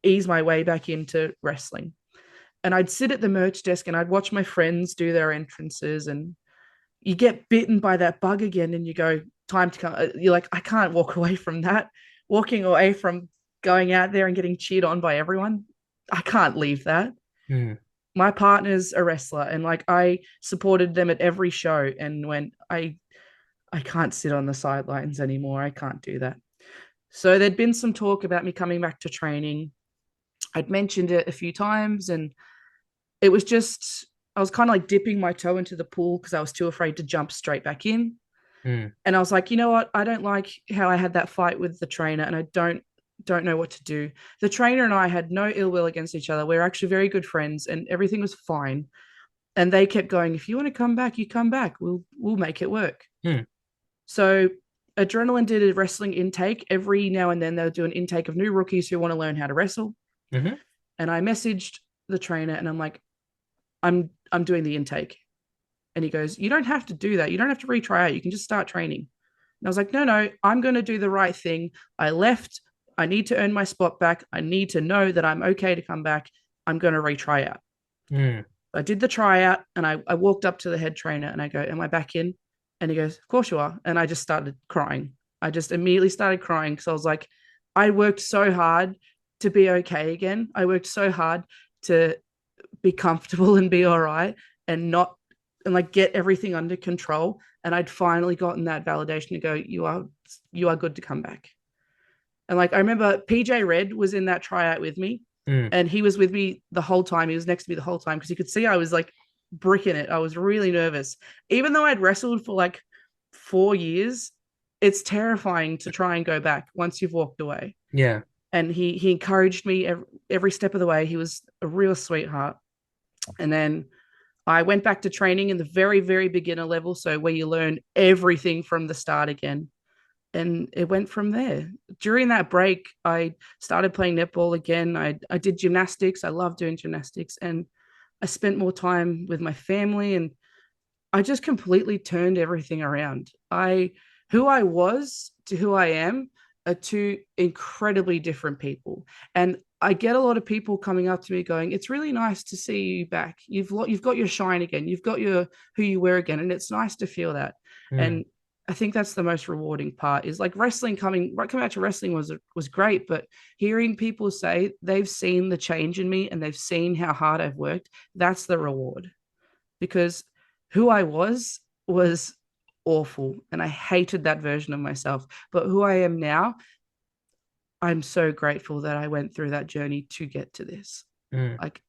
ease my way back into wrestling. And I'd sit at the merch desk and I'd watch my friends do their entrances and you get bitten by that bug again and you go, time to come. You're like, I can't walk away from that. Walking away from going out there and getting cheered on by everyone, I can't leave that. Mm. My partner's a wrestler and like I supported them at every show and when I can't sit on the sidelines anymore. I can't do that. So there'd been some talk about me coming back to training. I'd mentioned it a few times and it was just I was kind of like dipping my toe into the pool because I was too afraid to jump straight back in. Mm. And I was like, you know what? I don't like how I had that fight with the trainer and I don't know what to do. The trainer and I had no ill will against each other. We were actually very good friends and everything was fine. And they kept going, if you want to come back, you come back. We'll make it work. Mm. So Adrenaline did a wrestling intake. Every now and then they'll do an intake of new rookies who want to learn how to wrestle. Hmm. And I messaged the trainer and I'm like, I'm doing the intake. And he goes, you don't have to do that. You don't have to retry out. You can just start training. And I was like, no, I'm going to do the right thing. I left. I need to earn my spot back. I need to know that I'm okay to come back. I'm going to retry out. Mm. I did the tryout and I walked up to the head trainer and I go, am I back in? And he goes, of course you are. And I just started crying. I just immediately started crying because I was like, I worked so hard to be okay again. I worked so hard to be comfortable and be all right and not and like get everything under control. And I'd finally gotten that validation to go, you are good to come back. And like I remember PJ Red was in that tryout with me, Mm. and he was with me the whole time. He was next to me the whole time because he could see I was like bricking it. I was really nervous. Even though I'd wrestled for like 4 years, it's terrifying to try and go back once you've walked away. Yeah. And he encouraged me every step of the way. He was a real sweetheart. And then I went back to training in the very, very beginner level. So where you learn everything from the start again. And it went from there. During that break, I started playing netball again. I did gymnastics. I love doing gymnastics. And I spent more time with my family, and I just completely turned everything around. Who I was to who I am are two incredibly different people. And I get a lot of people coming up to me going, "It's really nice to see you back. You've got your shine again. You've got your who you were again." And it's nice to feel that. Mm. And I think that's the most rewarding part is like wrestling coming out to wrestling was great, but hearing people say they've seen the change in me and they've seen how hard I've worked, that's the reward. Because who I was awful and I hated that version of myself. But who I am now, I'm so grateful that I went through that journey to get to this. Mm. Like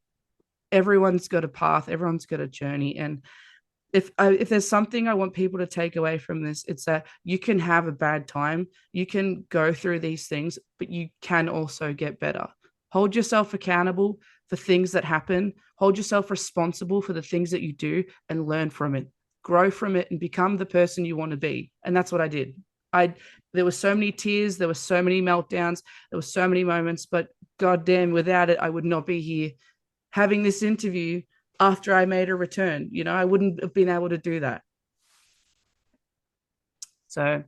everyone's got a path, everyone's got a journey. And if there's something I want people to take away from this, it's that you can have a bad time, you can go through these things, but you can also get better. Hold yourself accountable for things that happen. Hold yourself responsible for the things that you do and learn from it. Grow from it and become the person you want to be. And that's what I did. I There were so many tears, there were so many meltdowns, there were so many moments, but goddamn, without it, I would not be here having this interview after I made a return. I wouldn't have been able to do that. So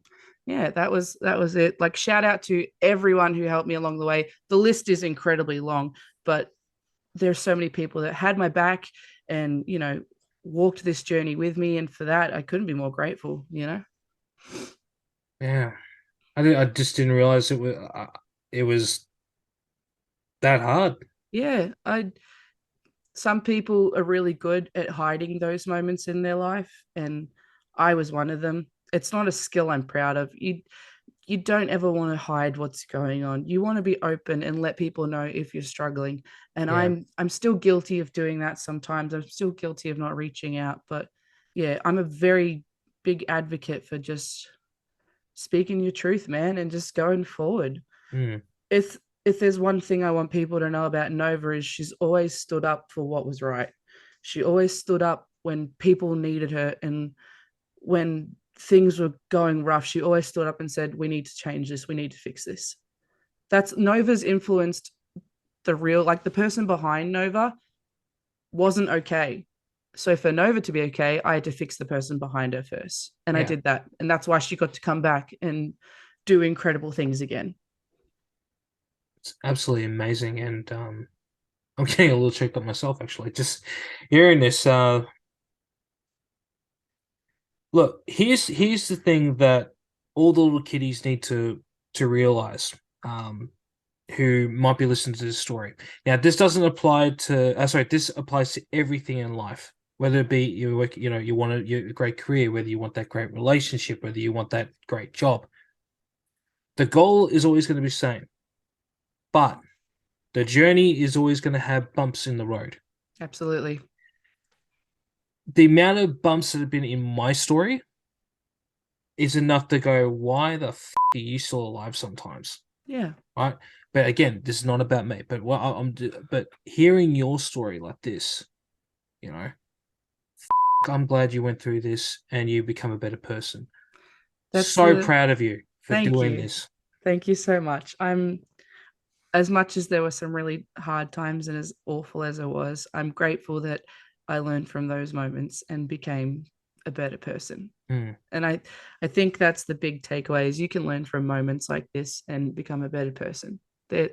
yeah, that was it. Like shout out to everyone who helped me along the way. The list is incredibly long, but there's so many people that had my back and, walked this journey with me. And for that, I couldn't be more grateful. Yeah. I just didn't realize it was that hard. Yeah. Some people are really good at hiding those moments in their life, and I was one of them. It's not a skill I'm proud of. You don't ever want to hide what's going on. You want to be open and let people know if you're struggling. And Yeah. I'm still guilty of doing that sometimes. I'm still guilty of not reaching out, but yeah, I'm a very big advocate for just speaking your truth, man, and just going forward. Mm. If there's one thing I want people to know about Nova is she's always stood up for what was right. She always stood up when people needed her, and when things were going rough, she always stood up and said, "We need to change this. We need to fix this." That's Nova's influenced the person behind Nova wasn't okay. So for Nova to be okay, I had to fix the person behind her first. And I Yeah. did that. And that's why she got to come back and do incredible things again. It's absolutely amazing, and I'm getting a little choked up myself actually. Just hearing this. Look, here's the thing that all the little kiddies need to realize. Who might be listening to this story. Now, this doesn't apply to, sorry, this applies to everything in life, whether it be you work, you want a great career, whether you want that great relationship, whether you want that great job. The goal is always going to be the same, but the journey is always going to have bumps in the road. Absolutely. The amount of bumps that have been in my story is enough to go, why the f are you still alive sometimes? Yeah. Right? But again, this is not about me. But but hearing your story like this, you know, I'm glad you went through this and you become a better person. That's So the proud of you for Thank doing you. this. Thank you so much. I'm As much as there were some really hard times and as awful as it was, I'm grateful that I learned from those moments and became a better person. Mm. And I think that's the big takeaway is you can learn from moments like this and become a better person. The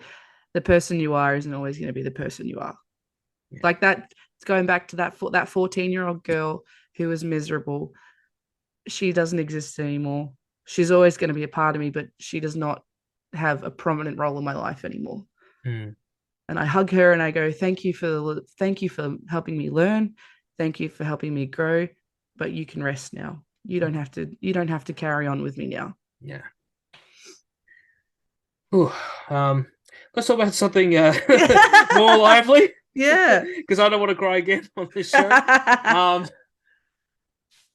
person you are isn't always going to be the person you are. Yeah. Like that, it's going back to that 14-year-old girl who was miserable. She doesn't exist anymore. She's always going to be a part of me, but she does not have a prominent role in my life anymore. Mm. And I hug her and I go, thank you for helping me learn. Thank you for helping me grow. But you can rest now. You don't have to carry on with me now. Yeah. Ooh, let's talk about something more lively. Yeah. Because I don't want to cry again on this show.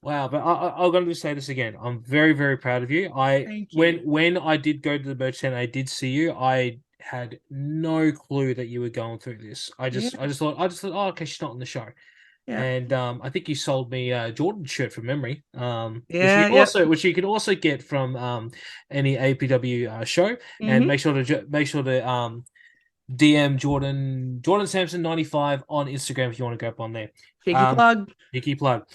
Wow, but I'm going to say this again. I'm very, very proud of you. Thank you. When I did go to the merch tent, I did see you. I had no clue that you were going through this. Yeah. I just thought, oh, okay, she's not on the show. Yeah. And I think you sold me a Jordan shirt from memory, Yeah. Yep. which you can also get from any APW show. And Mm-hmm. make sure to DM Jordan Sampson 95 on Instagram if you want to go up on there. Cheeky plug. Cheeky plug.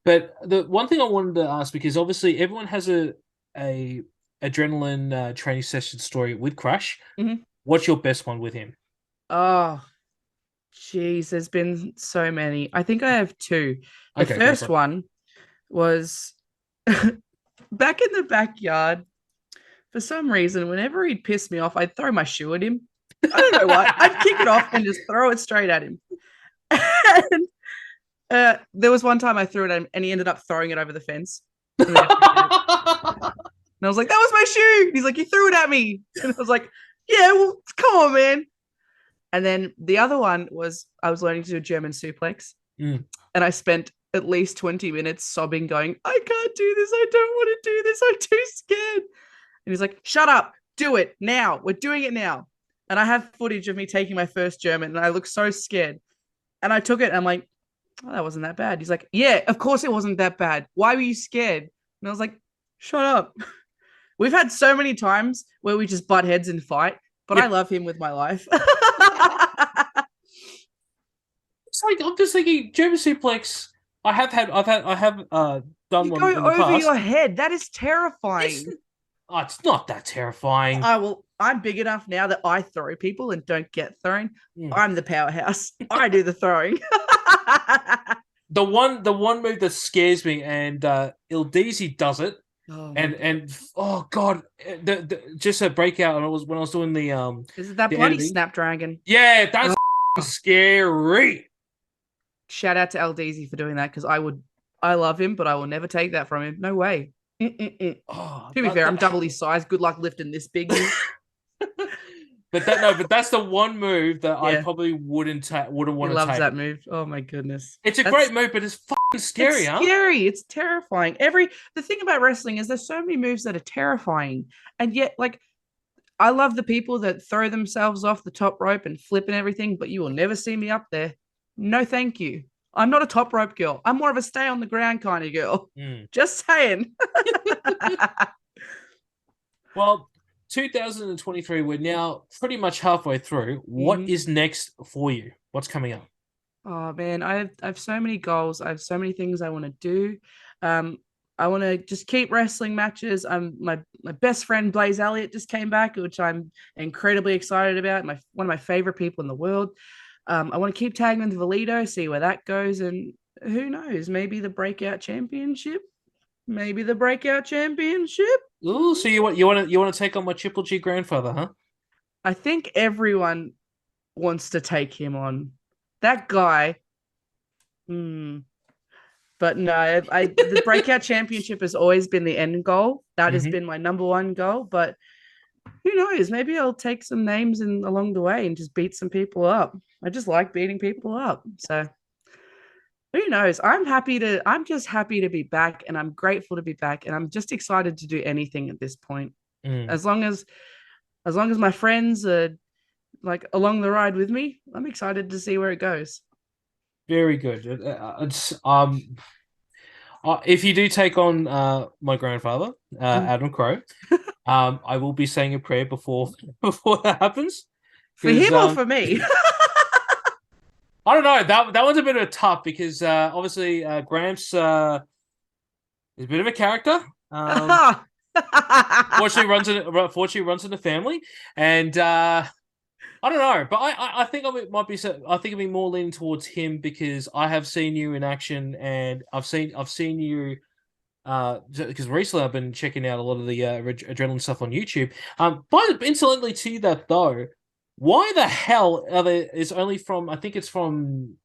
But the one thing I wanted to ask, because obviously everyone has a adrenaline training session story with Crash. Mhm. What's your best one with him? Oh, geez, there's been so many. I think I have two. The Okay, go first for it. one was back in the backyard. For some reason, whenever he'd piss me off, I'd throw my shoe at him. I don't know why. I'd kick it off and just throw it straight at him. And there was one time I threw it at him and he ended up throwing it over the fence. And I was like, that was my shoe. And he's like, you threw it at me. And I was like, yeah, well, come on, man. And then the other one was I was learning to do a German suplex. Mm. And I spent at least 20 minutes sobbing, going, I can't do this. I don't want to do this. I'm too scared. And he's like, shut up. Do it now. We're doing it now. And I have footage of me taking my first German and I look so scared. And I took it and I'm like, oh, that wasn't that bad. He's like, yeah, of course it wasn't that bad. Why were you scared? And I was like, shut up. We've had so many times where we just butt heads and fight, but I love him with my life. It's like I'm just thinking German suplex. I have done You one go in the over past. your head. That is terrifying. It's not that terrifying. I'm big enough now that I throw people and don't get thrown. Yeah. I'm the powerhouse. I do the throwing. The one move that scares me, and Ildeezy does it, and oh god, just a breakout. And when I was doing the is it that the bloody editing. Snapdragon? Yeah, that's scary. Shout out to Eldeezy for doing that because I love him, but I will never take that from him. No way. Oh, to be fair, I'm double his size. Good luck lifting this big. But that's the one move that I probably wouldn't want to take. He loves that move. Oh my goodness. It's a great move, but it's fucking scary, It's scary. It's terrifying. The thing about wrestling is there's so many moves that are terrifying. And yet, like, I love the people that throw themselves off the top rope and flip and everything, but you will never see me up there. No, thank you. I'm not a top rope girl. I'm more of a stay on the ground kind of girl. Just saying. Well, 2023, we're now pretty much halfway through. What is next for you? What's coming up? Oh man, I have so many goals. I have so many things I want to do. I want to just keep wrestling matches. My best friend Blaze Elliott just came back, which I'm incredibly excited about. One of my favorite people in the world. I want to keep tagging with Valido, see where that goes, and who knows, maybe the breakout championship. Maybe the breakout championship. Ooh, so you want to take on my Triple G grandfather, huh? I think everyone wants to take him on. That guy. But no, the breakout championship has always been the end goal. That has been my number one goal. But who knows? Maybe I'll take some names along the way and just beat some people up. I just like beating people up. So who knows? I'm just happy to be back, and I'm grateful to be back, and I'm just excited to do anything at this point. As long as my friends are like along the ride with me, I'm excited to see where it goes. Very good. If you do take on my grandfather, Adam Crow, I will be saying a prayer before that happens. For him or for me? I don't know. That one's a bit of a tough because obviously Gramps is a bit of a character. Fortunately runs in the family, and I don't know. But I think I'll be more leaning towards him because I have seen you in action, and I've seen you. Because recently I've been checking out a lot of the adrenaline stuff on YouTube. But incidentally to that though, Why the hell are there? Is only from I think it's from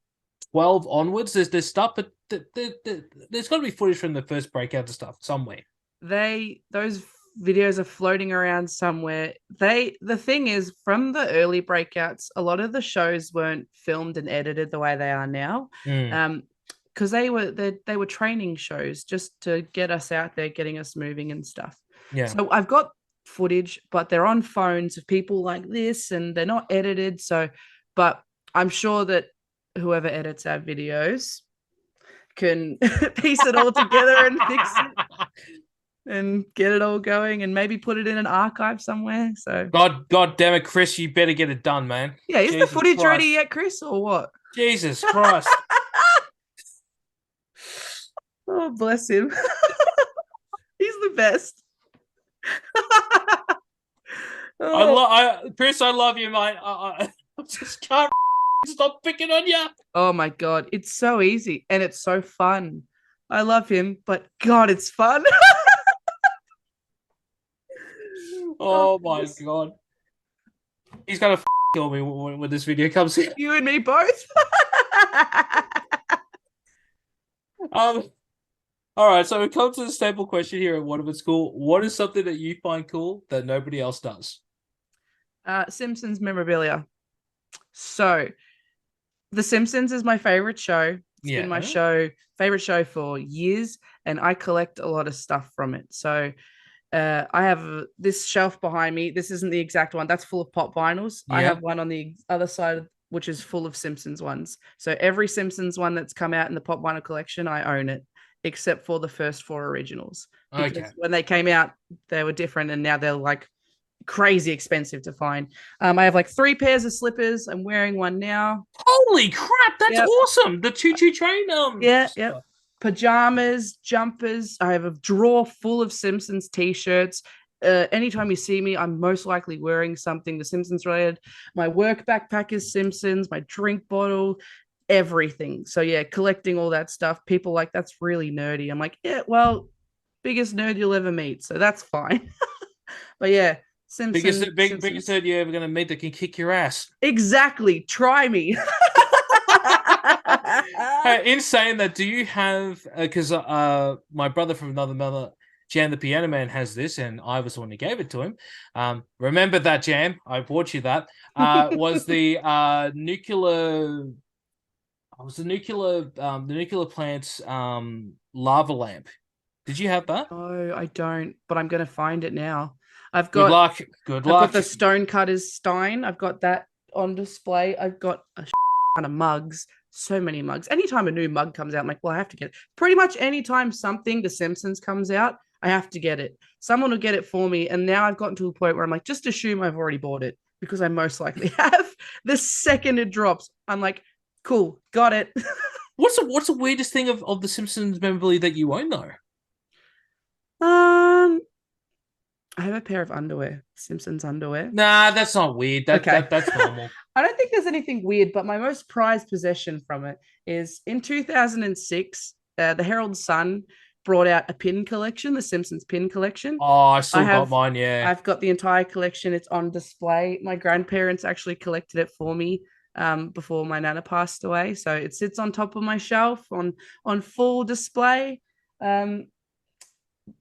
12 onwards. There's stuff, but there's got to be footage from the first breakout and stuff somewhere. Those videos are floating around somewhere. The thing is, from the early breakouts, a lot of the shows weren't filmed and edited the way they are now. Mm. Because they were training shows just to get us out there, getting us moving and stuff. Yeah. So I've got footage, but they're on phones of people like this, and they're not edited. So, but I'm sure that whoever edits our videos can piece it all together and fix it and get it all going, and maybe put it in an archive somewhere. So, God damn it, Chris, you better get it done, man. yeah, is the footage Christ. ready yet, Chris, or what? Jesus Christ. Oh, bless him. He's the best. Chris, I love you, mate. I just can't stop picking on you. Oh my God. It's so easy and it's so fun. I love him, but God, it's fun. Oh my God. He's going to kill me when this video comes in. You and me both. All right, so we come to the staple question here at What If It's Cool. What is something that you find cool that nobody else does? Simpsons memorabilia. So, The Simpsons is my favorite show. It's been my favorite show for years, and I collect a lot of stuff from it. So, I have this shelf behind me. This isn't the exact one. That's full of pop vinyls. I have one on the other side, which is full of Simpsons ones. So every Simpsons one that's come out in the pop vinyl collection, I own it, except for the first 4 originals. Because when they came out, they were different, and now they're like crazy expensive to find. I have like 3 pairs of slippers. I'm wearing one now. Holy crap, that's awesome. The choo-choo train. Yeah. Pajamas, jumpers. I have a drawer full of Simpsons t-shirts. Anytime you see me, I'm most likely wearing something The Simpsons related. My work backpack is Simpsons, my drink bottle, everything. So yeah, collecting all that stuff. People like, that's really nerdy. I'm like, yeah, well, biggest nerd you'll ever meet. So that's fine. But yeah, Simpsons. Biggest nerd you're ever going to meet that can kick your ass. Exactly. Try me. In saying that, do you have, because my brother from another mother, Jam the Piano Man, has this, and I was the one who gave it to him. Remember that, Jam? I bought you that. Was the nuclear plant's lava lamp. Did you have that? Oh, I don't, but I'm gonna find it now. I've Good got luck. I've got the Stonecutters Stein. I've got that on display. I've got a ton of mugs. So many mugs. Anytime a new mug comes out, I'm like, well, I have to get it. Pretty much anytime something The Simpsons comes out, I have to get it. Someone will get it for me. And now I've gotten to a point where I'm like, just assume I've already bought it, because I most likely have. The second it drops, I'm like, cool, got it. What's the weirdest thing of The Simpsons memorabilia that you own, though? I have a pair of underwear, Simpsons underwear. Nah, that's not weird. That's normal. I don't think there's anything weird, but my most prized possession from it is in 2006, the Herald Sun brought out a pin collection, the Simpsons pin collection. Oh, I still got mine, yeah. I've got the entire collection. It's on display. My grandparents actually collected it for me before my nana passed away. So it sits on top of my shelf on full display.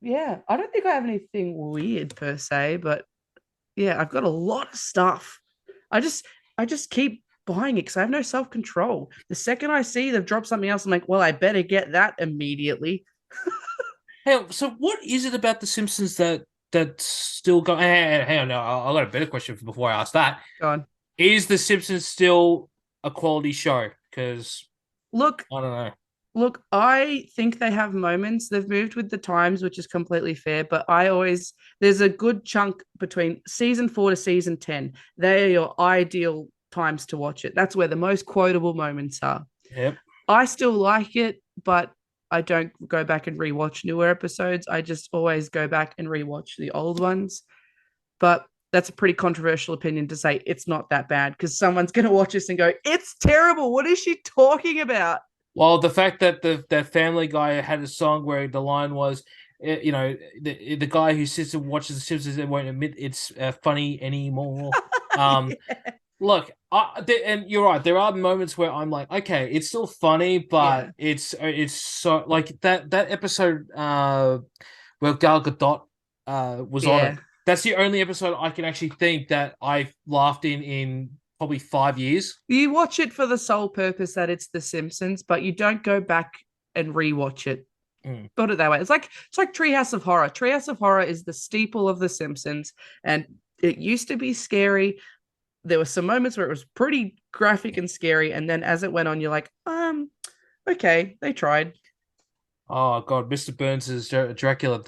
Yeah, I don't think I have anything weird per se, but yeah, I've got a lot of stuff. I just keep buying it because I have no self-control. The second I see they've dropped something else, I'm like, well, I better get that immediately. Hey, so what is it about The Simpsons that still go? Hang on, no, I got a better question before I ask that. Go on. Is The Simpsons still a quality show? Because look, I don't know. Look, I think they have moments. They've moved with the times, which is completely fair. But there's a good chunk between season 4 to season 10. They are your ideal times to watch it. That's where the most quotable moments are. Yep. I still like it, but I don't go back and rewatch newer episodes. I just always go back and rewatch the old ones. But that's a pretty controversial opinion to say it's not that bad, because someone's going to watch this and go, it's terrible. What is she talking about? Well, the fact that that Family Guy had a song where the line was, the guy who sits and watches The Simpsons and won't admit it's funny anymore. Yeah. Look, and you're right. There are moments where I'm like, okay, it's still funny, but it's so like that episode where Gal Gadot was on it. That's the only episode I can actually think that I've laughed in probably 5 years. You watch it for the sole purpose that it's The Simpsons, but you don't go back and rewatch it. Put it that way. It's like Treehouse of Horror. Treehouse of Horror is the steeple of The Simpsons, and it used to be scary. There were some moments where it was pretty graphic and scary, and then as it went on, you're like, okay, they tried. Oh God, Mr. Burns' Dracula.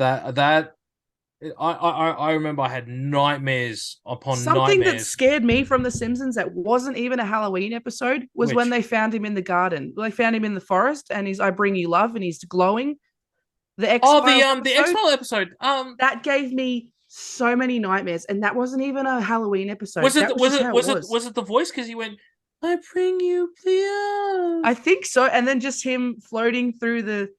I remember I had nightmares upon Something nightmares. That scared me from The Simpsons that wasn't even a Halloween episode was when they found him in the garden. They found him in the forest, and he's "I bring you love," and he's glowing. The X-Files episode. That gave me so many nightmares, and that wasn't even a Halloween episode. Was it the voice? Because he went, "I bring you love." I think so, and then just him floating through the.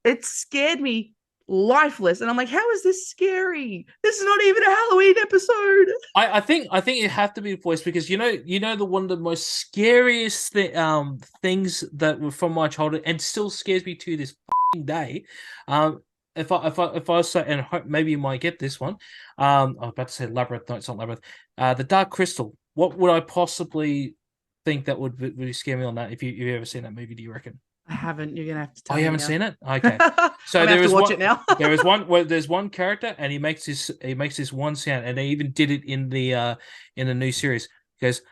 It scared me lifeless, and I'm like, how is this scary? This is not even a Halloween episode. I think it have to be the voice, because you know the one of the most scariest things that were from my childhood and still scares me to this day. If I say, and hope maybe you might get this one. I was about to say Labyrinth. No, it's not Labyrinth. The Dark Crystal. What would I possibly think that would scare me on that? If you've ever seen that movie, do you reckon? I haven't. You're gonna have to tell me. You haven't seen it? Okay. So there is watch it now. There is one where there's one character, and he makes this one sound, and they even did it in the new series. He goes,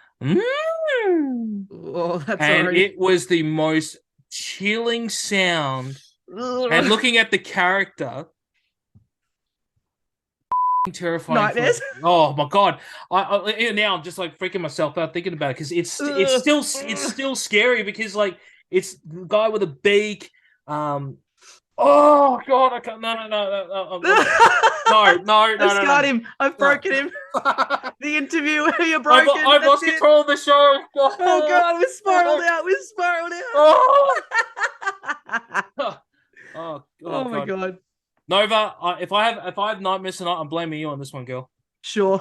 Oh, that's and it was the most chilling sound. And looking at the character, terrifying. Nightmares. Oh my God! I now I'm just like freaking myself out thinking about it, because it's still scary, because like it's the guy with a beak. Oh God! I can't. No. I've got him. I've broken him. The interviewer, you're broken. I've lost control of the show. Oh God! We're spiraled out. Oh my God. Nova, if I have nightmares tonight, I'm blaming you on this one, girl. Sure.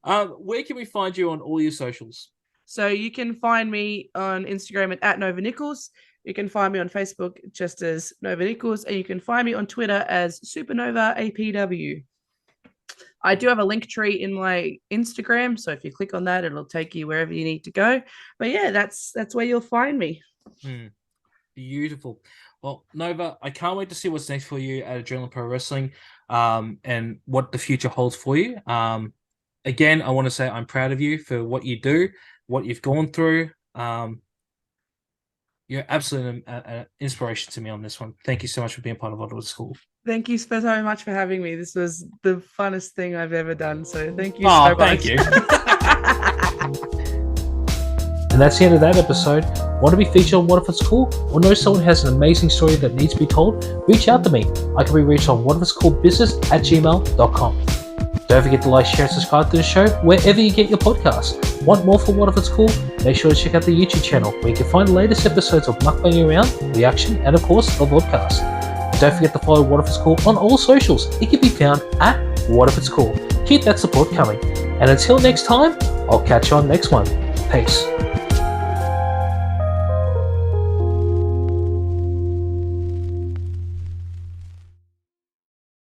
Where can we find you on all your socials? So you can find me on Instagram at Nova Nicholls. You can find me on Facebook just as Nova Nicholls, and you can find me on Twitter as Supernova APW. I do have a link tree in my Instagram, so if you click on that, it'll take you wherever you need to go. But yeah, that's where you'll find me. Beautiful. Well, Nova, I can't wait to see what's next for you at Adrenaline Pro Wrestling, and what the future holds for you. Again, I want to say I'm proud of you for what you do, what you've gone through. You're absolutely an inspiration to me on this one. Thank you so much for being part of What Was Cool. Thank you so much for having me. This was the funnest thing I've ever done. So thank you so much. Thank you. And that's the end of that episode. Want to be featured on What If It's Cool, or know someone who has an amazing story that needs to be told? Reach out to me. I can be reached on whatifitscoolbusiness@gmail.com. Don't forget to like, share, and subscribe to the show wherever you get your podcasts. Want more for What If It's Cool? Make sure to check out the YouTube channel, where you can find the latest episodes of Mukbang Around, Reaction, and of course, the podcast. And don't forget to follow What If It's Cool on all socials. It can be found at What If It's Cool. Keep that support coming. And until next time, I'll catch you on next one. Peace.